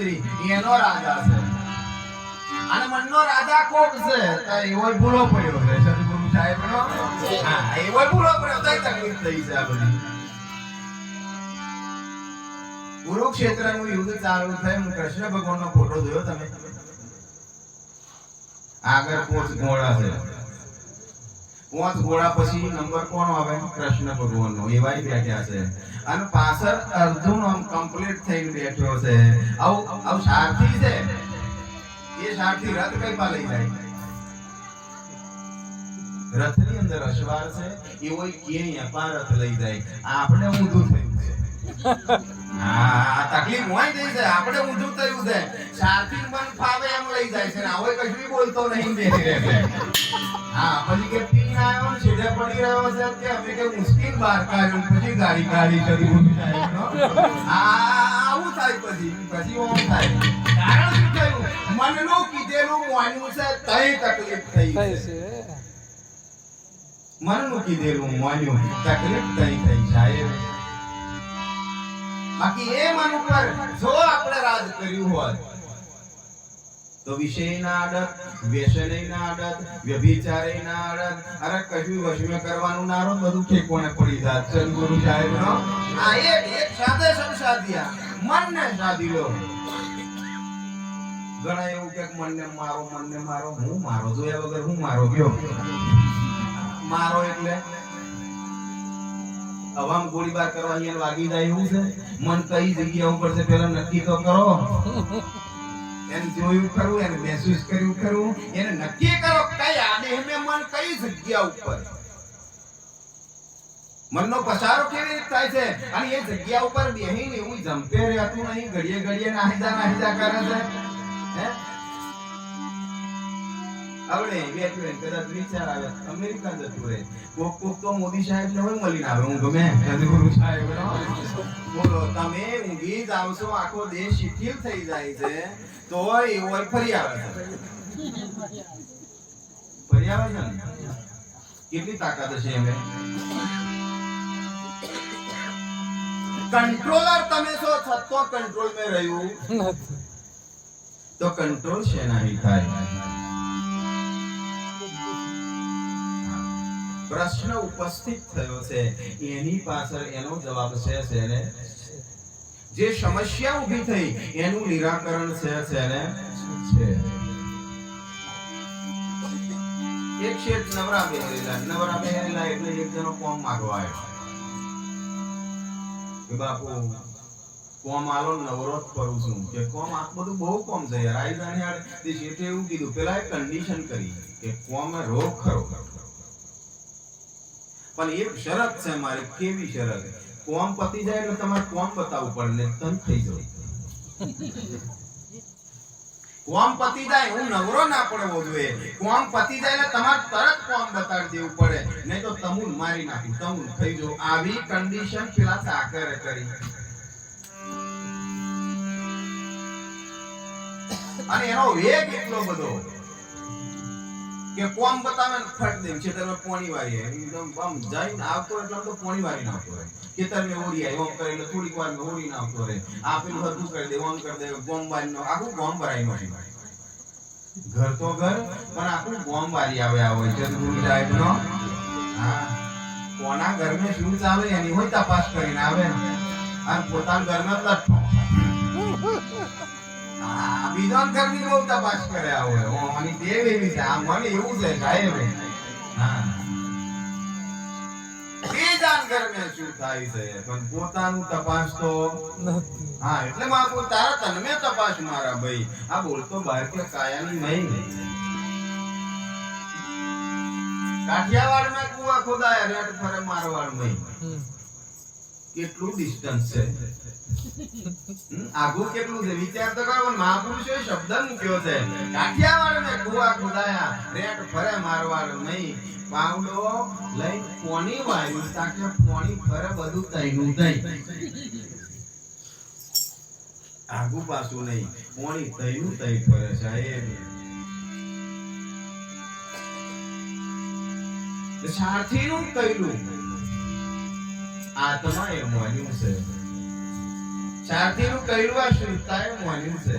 ગુજરી એનો રાજા છે અને મનનો રાજા કોક છે તો એવો ભૂલો પડ્યો છે સદગુરુ સાહેબનો હા એવો ભૂલો પડ્યો તો તકલીફ થઈ છે આ બધી કુરુક્ષેત્રનું યુદ્ધ ચાલુ થયું કૃષ્ણ ભગવાનનો ફોટો જોયો તમે આગળ 5 ઘોડા છે 5 ઘોડા પછી નંબર કોણ આવે કૃષ્ણ ભગવાનનો એવાય બેઠા છે અને પાછળ અર્જુન આમ કમ્પ્લીટ થઈને બેઠો છે આવ સારથી છે એ સારથી રથ કઈ પા લઈ જાય રથની અંદર અશ્વાર છે એવો કે અપા રથ લઈ જાય આપણે ઊંધું થયું છે હા તકલીફ હોય થઈ છે આપણે ઊંધું થયું છે સારથી મન ફાવે એમ લઈ જાય છે ને હવે કશું બોલતો નહીં બેસી રહે હા પછી કે પીન આવ્યો ને સીધે પડી રહ્યો છે કે અમે કે મુશ્કેલ બહાર કાઢ્યું પછી ગાડી કરી ઊભી થાય આવું થાય પછી ઓમ થાય કારણ શું થયું મનનું કીધેલું માન્યું છે તઈ તકલીફ થઈ છે મનનું કીધેલું માન્યું તકલીફ તઈ થઈ સાહેબ બાકી એ મન ઉપર જો આપણે રાજ કર્યું હોત તો વિષયના આદત વ્યસનના આદત વ્યભિચારના આદત અરે કશું વશમે કરવાનું નારો બધું ઠેકોને પડી જાત સદગુરુ સાહેબનો આ એક સાથે સંસાધ્યા મનને સાધી લો ઘણા એવું કે મનને મારો હું મારો જોયા વગર હું મારો ગયો મારો એટલે અવામ ગોળીબાર કરવા અહીંયા લાગી જાય એવું છે મન કઈ જગ્યા ઉપર છે પેલા નક્કી તો કરો એને જોયું ખરું એને મહેસૂસ કર્યું ખરું એને નક્કી કરો કઈ આદેહ મે મન કઈ જગ્યા ઉપર મનનો પસારો કેવી રીતે થાય છે અને એ જગ્યા ઉપર બેહીને એવું જંપે રહેતું નહીં ઘડીએ નાહીજા કરે છે હે આવડે બેઠું કદાચ વિચાર આવે અમેરિકા જતું રહે કોક તો મોદી સાહેબ ને હોય મળીને આવે હું ગમે સદગુરુ સાહેબ બોલો તમે ઊંઘી જાવ છો આખો દેશ શિથિલ થઈ જાય છે તો એવો ફરી આવે છે કેટલી તાકાત હશે એમને કંટ્રોલર તમે છો છતો કંટ્રોલ में રહ્યું તો કંટ્રોલ શેના નહીં થાય પ્રશ્ન ઉપસ્થિત થયો છે એની પાછળ એનો જવાબ છે ને જે સમસ્યા ઊભી થઈ એનું નિરાકરણ છે ને છે એક શેઠ નવરા બેહેલા એટલે એક જણો કોમ માંગવા આવ્યો કે બાપુ કોમ આલો નવરો કરું છું કે કોમ આ બધું બહુ કોમ છે યાર આઈ જાણે યાર તે શેઠે એવું કીધું પેલા એક કન્ડિશન કરી કે કોમ રોગ ખરો પણ એક શરત છે મારી કેવી શરત કોમ પતી જાય એટલે તમારે કોમ બતાવવું પડે ને તન થઈ જાય કોમ પતી જાય હું નવરો ના પડવો જોઈએ કોમ પતી જાય એટલે તમારે તરત કોમ બતાવી દેવું પડે નહીં તો તમુન મારી નાખું તમુન થઈ જો આવી કન્ડિશન પેલા સાકરે કરી અને એનો વેગ એટલો બધો કે કોમ બતાવે ફટ દે છે તમે પોણી વારી એકદમ બમ જઈને આવતો એટલે તો પોણી વારી નાખતો રહે કે તમે ઓરી આય ઓમ કરીને થોડીક વાર મે ઓરી નાખતો રહે આપેલું હતું કરી દે ઓમ કરી દે ગોમ વારી નો આખું ગોમ ભરાઈ નો ઘર તો ઘર પણ આખું ગોમ વારી આવે છે ગુરુ સાહેબ નો હા કોના ઘર મે શું ચાલે એની હોય તપાસ કરીને આવે અને પોતાના ઘરમાં લટકો વિધાન કરની બહુ તપાસ કર્યા હોય ઓની દેવ એવી છે આ મને એવું છે સાહેબ હા વિધાન કરમે શું થાય છે પણ પોતાનું તપાસ તો હા એટલે બાપુ તારા તનમે તપાસ મારા ભાઈ આ બોલતો બહાર કે કાયાની નહીં કાઠિયાવાડ માં કુવા ખોદાયા રેડ ફરે મારવાડ માં કેટલું ડિસ્ટન્સ છે આગુ કેટલું છે વિચાર તો કરો મહાપુરુષોએ શબ્દ મૂક્યો છે કાઠિયાવાડ ને કુવા ખોદાયા રેટ ફરે મારવાડ નહીં પાવડો લઈ પોણી વાયુ તાકે પોણી ફરે બધું તઈનું તઈ આગુ પાછું નહીં પોણી તઈનું તઈ ફરે સાહેબ સાથીનું કઈલું આત્મા એ મોન્યું છે સારથીનું કહેલું આ શ્રુતાએ માન્યું છે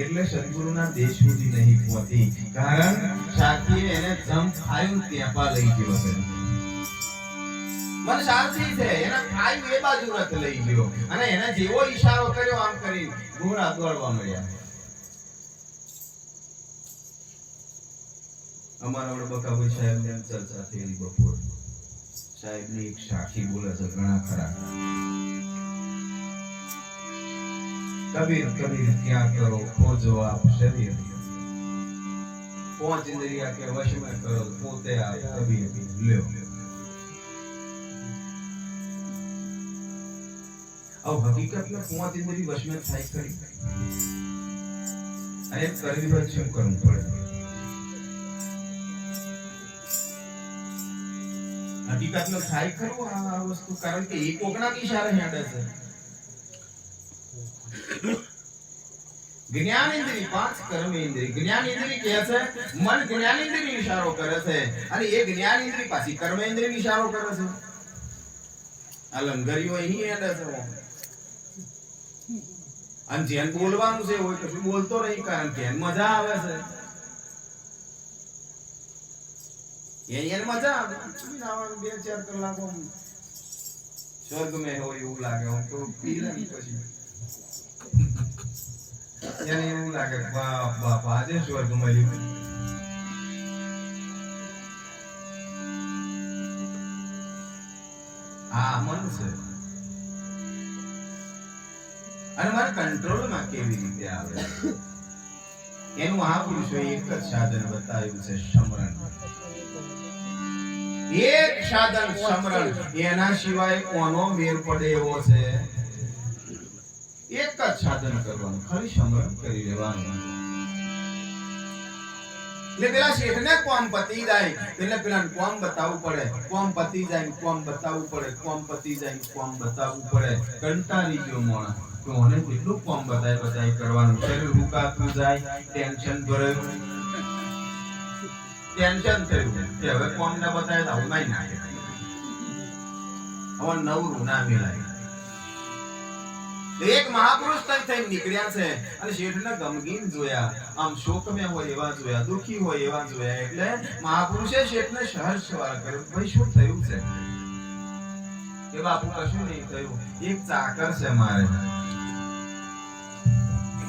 એટલે સદગુરુના દેશ સુધી નહીં પહોંચી કારણ સારથીએ એને જમ ખાયું ત્યાં પા લઈ ગયો છે મન સારથી છે એના ખાયું એ બાજુ રથ લઈ ગયો અને એને જેવો ઈશારો કર્યો આમ કરી ઘોડા દોડવા મળ્યા અમારા વડે બકાભાઈ સાહેબ ને ચર્ચા થયેલી બપોર સાહેબ ની એક સાખી બોલે છે ઘણા ખરા કબીર કબીર ક્યાં કરો ખોજો આપ શરીર પાંચ ઇન્દ્રિયા કે વશ में કરો પોતે આપ કબીર લ્યો अब हकीकत में પાંચ ઇન્દ્રિય વશ में થાય કરી અને કરવી હોય શું કરવું પડે હકીકત में થાય ખરું આ વસ્તુ કારણ કે એક ઓગણા की इशारे હેડે છે જ્ઞાન ઇન્દ્રિય પાંચ કર્મ ઇન્દ્રિય જ્ઞાન ઇન્દ્રિય કહે છે મન જ્ઞાન ઇન્દ્રિય ઇશારો કરે છે અને એ જ્ઞાન ઇન્દ્રિય પાછી કર્મ ઇન્દ્રિય ઇશારો કરે છે આ લંગરીઓ અહીં હેડે છે અને જેન બોલવાનું છે હોય કશું બોલતો નહીં કારણ કે મજા આવે છે એને મજા આવે બે ચાર કલાકો સ્વર્ગ में હોય એવું લાગે હું તો પી લે પછી એને એવું લાગે બાપ બાપ આજે સ્વર્ગ મળ્યું આ મન છે અને મારા કંટ્રોલ માં કેવી રીતે આવે એનું મહાપુરુષોએ એક જ સાધન બતાવ્યું છે સમરણ એક સાધન સમરણ એના સિવાય કોનો મેર પડે એવો છે એક જ સાધન કરવાનું ખાલી સમરણ કરી લેવાનું એટલે પેલા શેઠને કોમ પતી જાય એટલે પેલા કોમ બતાવવું પડે કોમ પતી જાય કોમ બતાવવું પડે કોમ પતી જાય કોમ બતાવવું પડે કંટાળી ગયો મોણા તો મને કેટલું કોમ બતાય કરવાનું શરીર રૂકાતું જાય ટેન્શન ભરે ટેન્શન થયું કે હવે કોમ ના બતાય તો આવું નહીં નાખે હવે નવરું ના મિલાય એક મહાપુરુષ થઈ નીકળ્યા છે અને શેઠને ગમગીન જોયા આમ શોકમે હોય એવા જોયા દુખી હોય એવા જોયા એટલે મહાપુરુષે શેઠને સહજ સવાલ કર્યો ભાઈ શું થયું છે કે બાપુ કશું નહીં થયું એક ચાકર છે મારે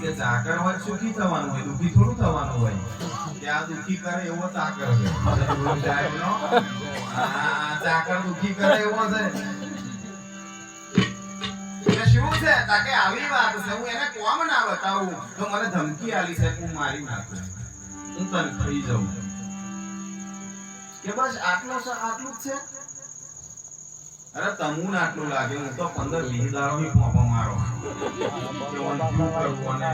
કે ચાકર હોય સુખી થવાનું હોય દુખી થોડું થવાનું હોય કે આ દુખી કરે એવો ચાકર છે ચાકર દુખી કરે એવો છે શું છે તાકે આવી વાત છે હું એને કોમ ના બતાવું તો મને ધમકી આલી છે હું મારી નાખું હું તને ખાઈ જાઉં કે બસ આટલું જ છે અરે તમુન આટલું લાગે હું તો 15-20 દાડો ની પોપો મારો કે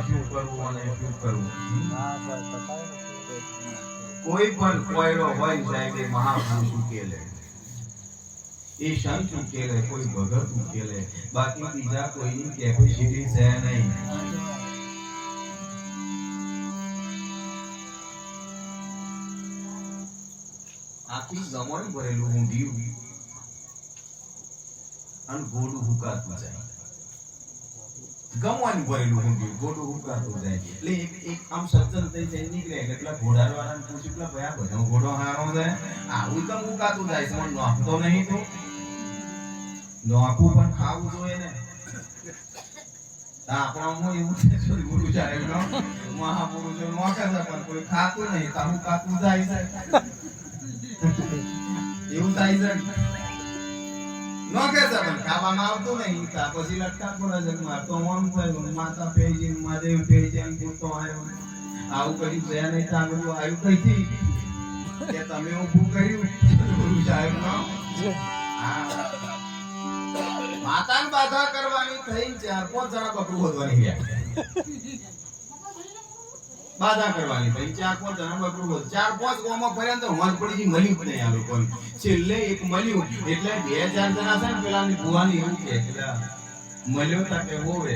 શું કરવું અને શું કરવું કોઈ પણ કોયડો હોય જાય કે મહાપુરુષ ઉકેલે એ સંત ઉકેલે કોઈ ભગત ઉકેલે બાકી બીજા કોઈની કેપેસિટી છે નહીં આખી ગમણ ભરેલું ઊંધિયું અને ગોડું હુકાતું જાય ગમવાનું ભરેલું ઊંધિયું ગોડું હુકાતું જાય એટલે એક આમ સજ્જન થઈ જાય નીકળે એટલે ઘોડાવાળાને પૂછ્યું કે ભાઈ આ બધો ઘોડો હારો છે આવું કેમ હુકાતું જાય છે નોખતો નહીં તો નોખું પણ ખાવું જોઈએ ને આપણામાં એવું છે ગુરુ સાહેબનો મહાપુરુષો નોખે છે પણ કોઈ ખાતું નહીં તો હુકાતું જાય છે એવું થાય છે નોખે છે પણ ખાવામાં આવતું નહીં તા પછી લટકા પડે છે મારતો મોમ થયું માતા પેજી મહાદેવ પેજી પૂરતો આવ્યો આવું કર્યું છે નહીં તા બધું આવ્યું કઈથી કે તમે ઊભું કર્યું ગુરુ સાહેબનો માતાને બાધા કરવાની થઈ 4-5 જણા બકરું વધવાની ગયા બાધા કરવાની થઈ 4-5 જણા બકરું વધ 4-5 ગોમાં ફર્યા તો હોજ પડી ગઈ મળ્યું જ નહીં આ લોકોને છેલ્લે એક મળ્યું એટલે 2-4 જણા છે ને પેલાની ભુવાની એવું કે મળ્યો તા કે હોવે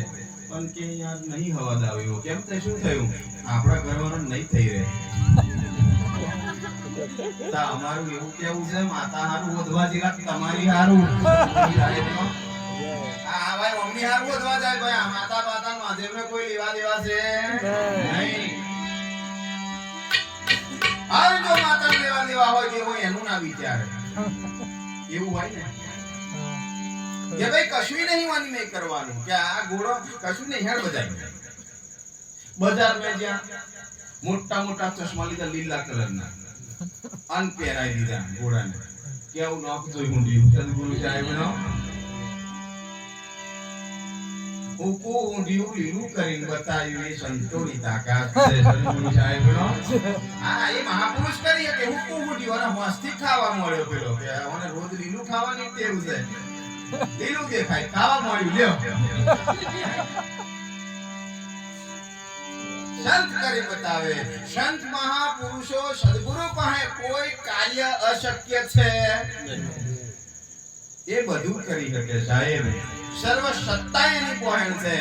પણ કે યાર નહીં હવાદ આવ્યો કેમ તે શું થયું આપણા ઘરવાળાને નહીં થઈ રહે તા અમારું એવું કેવું છે માતા હારું વધવા જેલા તમારી હારું આ ભાઈ બિહાર વધવા જાય ભાઈ આ માતા બાતા મહાદેવને કોઈ લેવા દેવા છે નહીં. હવે જો માતા લેવા દેવા હોય કે હોય એનું ના વિચારે એવું હોય ને કે ભાઈ કશું નહીં વાની નહીં કરવાનું કે આ ઘોડો કશું નહીં હેડ બજાય બજાર में જ્યાં મોટા મોટા ચશ્મા લીધા લીલા કલરના અન પહેરાઈ દીધા ઘોડાને કેવું નોક જોઈ ઊંડી સદગુરુ સાહેબનો ઉકો ઊંડિયું લીલું કરીને બતાવ્યું એ સંતોની તાકાત છે સદગુરુ સાહેબનો. આ એ મહાપુરુષ કરી કે ઉકો ઊંડિયું અને મસ્તી ખાવા મળ્યો પેલો કે ઓને રોજ લીલું ખાવાની ટેવ છે લીલું દેખાય ખાવા મળ્યું લ્યો સંત કરી બતાવે. સંત મહાપુરુષો સદગુરુ પાસે કોઈ કાર્ય અશક્ય છે એ બધું કરી શકે સાહેબ. સર્વ સત્તા એની પહોંચ છે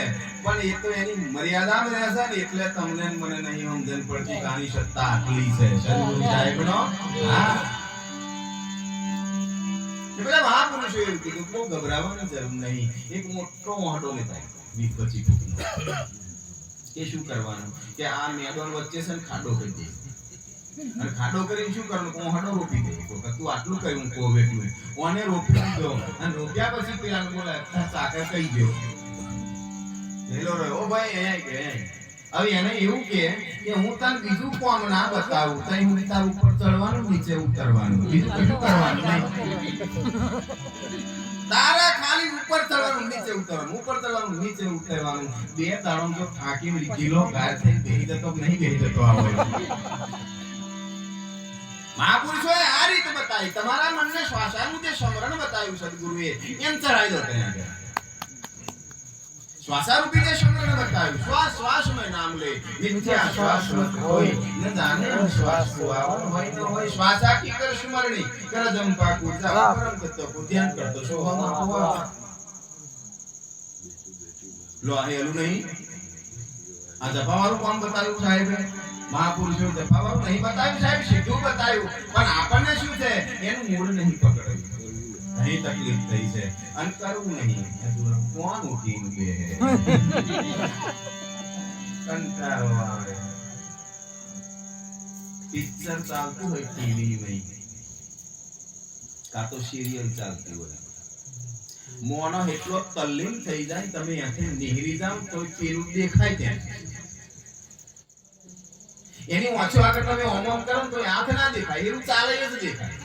પણ એ તો એની મર્યાદામાં રહેશે ને એટલે તમને મને નહીં સમજણ પડતી કે આની સત્તા આટલી છે સદગુરુ સાહેબનો. હા એ બધા મહાપુરુષો એવું કીધું બહુ ગભરાવાની જરૂર નહીં. એક મોટો મોઢો લેતા 20-25 ફૂટનો એ શું કરવાનું કે આ મેદાન વચ્ચે છે ને ખાડો કરી દે અને ખાડો કરીને શું કરવાનું કોહડો રોપી દે તો તું આટલું કર્યું કોવ એટલું ઓને રોપી દીધો અને રોપ્યા પછી પેલા બોલે સાકર કહી ગયો પેલો રહ્યો ભાઈ એ કે હવે એને એવું કે હું તને બીજું કોમ ના બતાવું તઈ હું તાર ઉપર ચડવાનું નીચે ઉતરવાનું બીજું કશું કરવાનું નહીં. તારા ખાલી ઉપર ચડવાનું નીચે ઉતરવાનું ઉપર ચડવાનું નીચે ઉતરવાનું. બે દાડો જો થાકી લીધીલો ગાય થઈ બેહી જતો નહીં બેહી જતો આવો. મહાપુરુષોએ આ રીત બતાવી. તમારા મનને શ્વાસાનું જે સમરણ બતાવ્યું સદગુરુએ એમ ચડાઈ દો ત્યાં આગળ. શ્વાસારૂપી જે સમરણ બતાવ્યું શ્વાસ શ્વાસ में नाम ले मिथ्या श्वास मत होई न जाने श्वास को आवरण હોય ન હોય. શ્વાસા કી કર સ્મરણી કર જંપા કુજા પરમ તત્વ કો ધ્યાન કરતો સોહમાં હોવા લો આ હેલું નહીં. આ જપાવાળું કામ બતાવ્યું સાહેબે મહાપુરુષો જપાવાળું નહીં બતાવ્યું સાહેબ સીધું બતાવ્યું પણ આપણને શું છે એનું મૂળ નહીં પકડાયું. અહીં તકલીફ થઈ છે અને કરવું નહીં કોણ ઉઠીને બે કંટાળો આવે. પિક્ચર ચાલતું હોય ટીવી નહીં કા તો સિરિયલ ચાલતી હોય મોનો એટલો તલ્લીન થઈ જાય તમે અહીંથી નીકળી જાવ તો પેલું દેખાય ત્યાં એની વાંચો આગળ તમે ઓમ ઓમ કરો તો આંખ ના દેખાય એવું ચાલે જ દેખાય.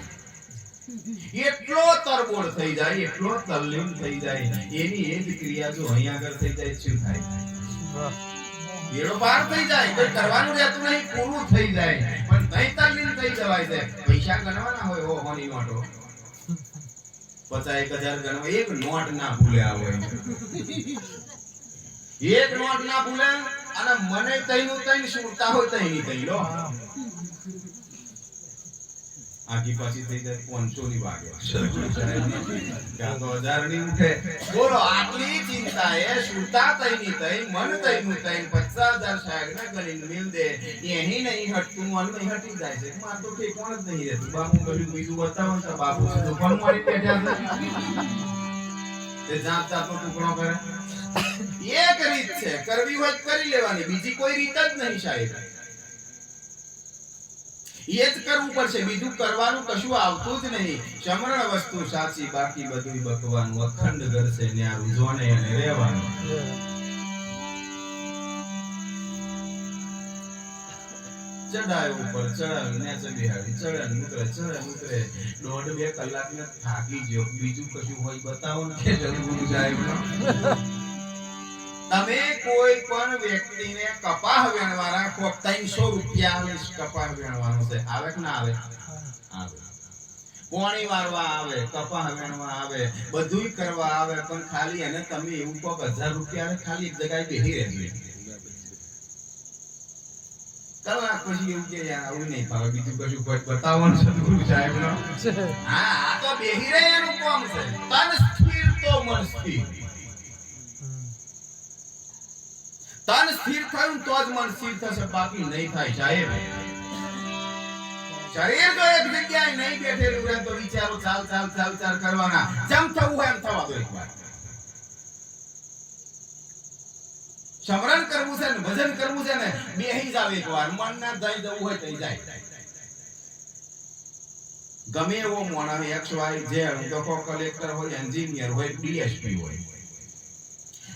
એટલો તરબોળ થઈ જાય એટલો તલ્લીન થઈ જાય એની એ જ ક્રિયા જો અહીંયા આગળ થઈ જાય શું થાય એડો પાર થઈ જાય કોઈ કરવાનું રહેતું નહીં પૂરું થઈ જાય પણ તઈ તલ્લીન થઈ જવાય છે. પૈસા ગણવાના હોય ઓ હોની નોટો 50,000 ગણવા એક નોટ ના ભૂલે આવે એક નોટ ના ભૂલે અને મને તઈનું તઈ સુરતા હોય તઈની તઈ લો આખી પાછી થઈ જાય 500 ની વાગે ક્યાં તો 1000 ની ઉઠે. બોલો આટલી ચિંતા એ સુરતા તઈની તઈ મન તઈનું તઈ 50,000 સાહેબ ના કરીને મિલ દે એની નહીં હટતું મન નહીં હટી જાય છે. માર તો ઠેકોણ જ નહીં રહેતું. બાપુ કહ્યું બીજું બતાવો તો બાપુ તો પણ મળી બેઠા છે તે જાત જાતનો ટુકડો કરે. એક રીત છે કરવી હોય કરી લેવાની બીજી કોઈ રીત જ નહીં સાહેબ. એ જ કરવું પડશે બીજું કરવાનું કશું આવતું જ નહીં. સમરણ વસ્તુ સાચી બાકી બધું બકવાનું અખંડ ઘર છે ન્યા રૂજવાને એને રહેવાનું. ચડાયો ઉપર ચડાવી નેચે બિહાડી ચડે ઉતરે 1.5-2 કલાક ને થાકી ગયો. બીજું કશું હોય બતાવો ને કે સદગુરુ સાહેબનો. તમે કોઈ પણ વ્યક્તિને કપાહ વેણવા રાખો 300 રૂપિયા કપાહ વેણવાનો છે આવે કે ના આવે આવે. પાણી વારવા આવે કપાહ વેણવા આવે બધુંય કરવા આવે પણ ખાલી એને તમે એવું કહો 1000 રૂપિયા ખાલી એક જગ્યાએ બેહી રહેજો કરવા પછી એવું કે યાર આવું નહીં ફાવે બીજું કશું બતાવવાનું સદગુરુ સાહેબનો. હા આ તો બેહી રહે એનું કામ છે. તન સ્થિર તો મન સ્થિર. તન સ્થિર થયું તો જ મન સ્થિર થશે બાકી નહીં થાય સાહેબ. શરીર તો એક જગ્યાએ નહીં બેઠેલું રહે તો વિચારો ચાલ કરવાના જેમ થવું હોય એમ થવા દો એકવાર. સમરણ કરવું છે ને ભજન કરવું છે ને બેહી જાવ એકવાર મન ના જાય જવું હોય તો જાય ગમે એવો મોણા XYZ તો કો કલેક્ટર હોય એન્જિનિયર હોય ડીએસપી હોય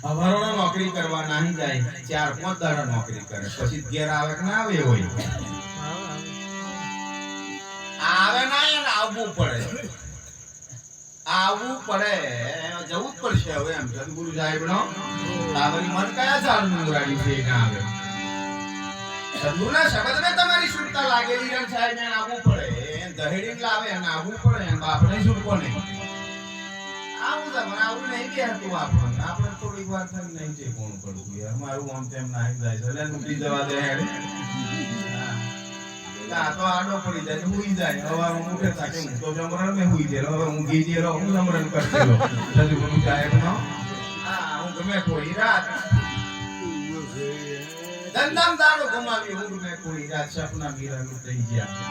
અવારોનો નોકરી કરવા નહીં જાય 4-5 દાડા નોકરી કરે પછી ઘેર આવે કે ના આવે હોય આવે ના એને આવવું પડે જવું જ પડશે હવે એમ સદગુરુ સાહેબ નો તાવરી મન કયા ચાલ મુંગરાડી છે ના આવે સદગુરુના શબ્દને તમારી સુરતા લાગેલી રન સાહેબ ને આવવું પડે દહેડી લાવે અને આવવું પડે અને બાપને છૂટકો નહીં આવું તમને આવું નહીં કે હતું આપણે થોડીક વાર થઈને નહીં છે કોણ પડતું યાર મારું આમ તેમ નાહી જાય છે એટલે મૂકી જવા દે હેડ આ તો આડો પડી જાય હુઈ જાય હવે હું ઉઠે તાકે હું તો જમરણ મે હુઈ ગયેલો હવે હું ગઈ ગયેલો હું જમરણ કરતો સદગુરુ સાહેબ નો હું ગમે કોઈ રાત ધંધામ દાડો ગુમાવી હું ગમે કોઈ રાત સપના મીરા લૂટાઈ ગયા